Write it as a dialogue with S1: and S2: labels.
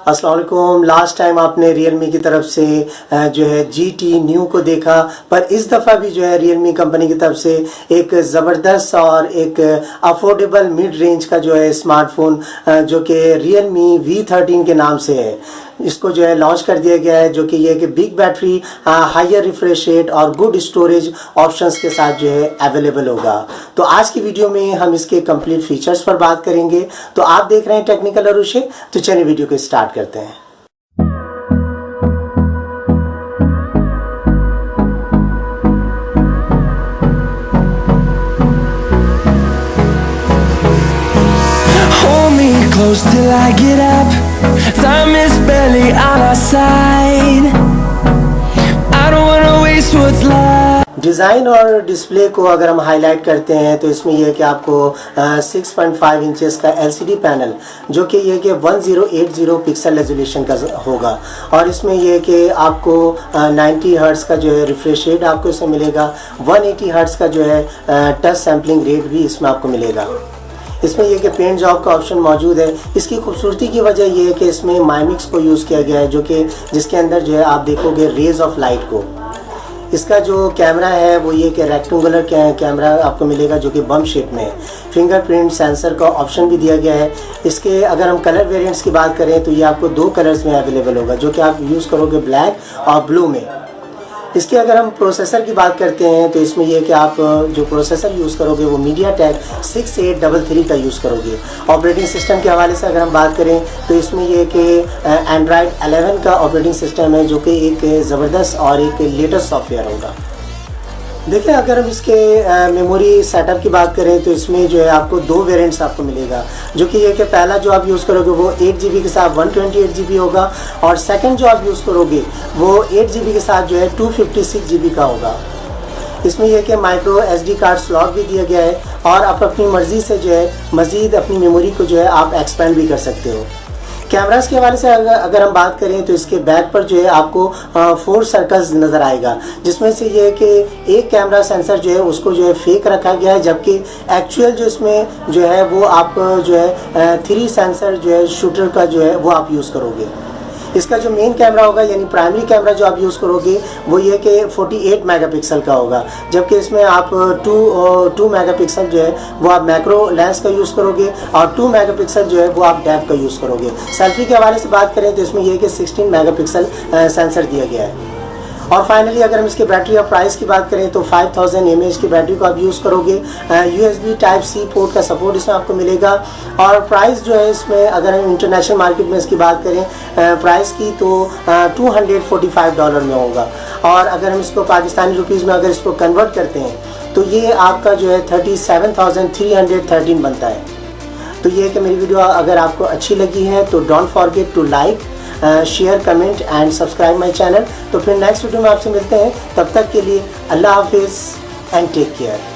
S1: अस्सलाम वालेकुम। Last time आपने realme की तरफ से जो है GT न्यू को देखा, पर इस दफ़ा भी जो है realme कंपनी की तरफ से एक ज़बरदस्त और एक अफोर्डेबल मिड रेंज का जो है स्मार्टफोन जो कि realme V13 के नाम से है, इसको जो है लॉन्च कर दिया गया है, जो कि ये कि big battery, higher refresh rate और गुड स्टोरेज ऑप्शंस के साथ जो है अवेलेबल होगा। तो आज की वीडियो में हम इसके कंप्लीट फीचर्स पर बात करेंगे। तो आप देख रहे हैं टेक्निकल अरुशे, तो चलिए वीडियो को स्टार्ट करते हैं।
S2: Close till I get up. Time is barely on our side. I don't wanna waste what's left.
S1: Design और डिस्प्ले को अगर हम हाईलाइट करते हैं तो इसमें यह है कि आपको 6.5 इंचेस का LCD पैनल, जो कि यह कि 1080 पिक्सल रेजोल्यूशन का होगा, और इसमें यह है कि आपको 90 हर्ट्ज़ का जो है रिफ्रेश रेट आपको इसमें मिलेगा। 180 हर्ट्ज़ का जो है टच सैम्पलिंग रेट भी इसमें आपको मिलेगा। इसमें यह कि पेंट जॉब का ऑप्शन मौजूद है। इसकी खूबसूरती की वजह यह है कि इसमें माइमिक्स को यूज़ किया गया है, जो कि जिसके अंदर जो है आप देखोगे रेज ऑफ लाइट को। इसका जो कैमरा है वो ये कि रेक्टेंगुलर कैमरा आपको मिलेगा, जो कि बम शेप में है। फिंगरप्रिंट सेंसर का ऑप्शन भी दिया गया है। इसके अगर हम कलर वेरिएंट्स की बात करें तो ये आपको 2 कलर्स में अवेलेबल होगा, जो कि आप यूज़ करोगे ब्लैक और ब्लू में। इसके अगर हम प्रोसेसर की बात करते हैं तो इसमें यह कि आप जो प्रोसेसर यूज़ करोगे वो MediaTek 6833 का यूज़ करोगे। ऑपरेटिंग सिस्टम के हवाले से अगर हम बात करें तो इसमें यह कि Android 11 का ऑपरेटिंग सिस्टम है, जो कि एक ज़बरदस्त और एक लेटेस्ट सॉफ्टवेयर होगा। देखिए, अगर हम इसके मेमोरी सेटअप की बात करें तो इसमें जो है आपको 2 वेरिएंट्स आपको मिलेगा, जो कि ये कि पहला जो आप यूज़ करोगे वो 8 GB के साथ 128 GB होगा, और सेकंड जो आप यूज़ करोगे वो 8 GB के साथ जो है 256 GB का होगा। इसमें यह कि माइक्रो SD कार्ड स्लॉट भी दिया गया है, और आप अपनी मर्ज़ी से जो है मज़ीद अपनी मेमोरी को जो है आप एक्सपेंड भी कर सकते हो। कैमरास के हवाले से अगर हम बात करें तो इसके बैक पर जो है आपको 4 सर्कल्स नज़र आएगा, जिसमें से ये है कि एक कैमरा सेंसर जो है उसको जो है फेक रखा गया है, जबकि एक्चुअल जो इसमें जो है वो आप जो है 3 सेंसर जो है शूटर का जो है वो आप यूज़ करोगे। इसका जो मेन कैमरा होगा यानी प्राइमरी कैमरा जो आप यूज़ करोगे वो ये कि 48 मेगापिक्सल का होगा, जबकि इसमें आप 2 मेगापिक्सल जो है वो आप मैक्रो लेंस का यूज़ करोगे, और 2 मेगापिक्सल जो है वो आप डेप्थ का यूज़ करोगे। सेल्फी के हवाले से बात करें तो इसमें यह कि 16 मेगापिक्सल सेंसर दिया गया है। और फाइनली अगर हम इसके बैटरी और प्राइस की बात करें तो 5000 mAh की बैटरी को आप यूज़ करोगे। USB Type-C पोर्ट का सपोर्ट इसमें आपको मिलेगा। और प्राइस जो है इसमें अगर हम इंटरनेशनल मार्केट में इसकी बात करें प्राइस की तो $245 में होगा, और अगर हम इसको पाकिस्तानी रुपीज़ में अगर इसको कन्वर्ट करते हैं तो ये आपका जो है 37,313 बनता है। तो ये कि मेरी वीडियो अगर आपको अच्छी लगी है तो don't forget to like, share, comment and subscribe my channel. तो फिर नेक्स्ट वीडियो में आपसे मिलते हैं, तब तक के लिए अल्लाह हाफिज़ एंड टेक केयर।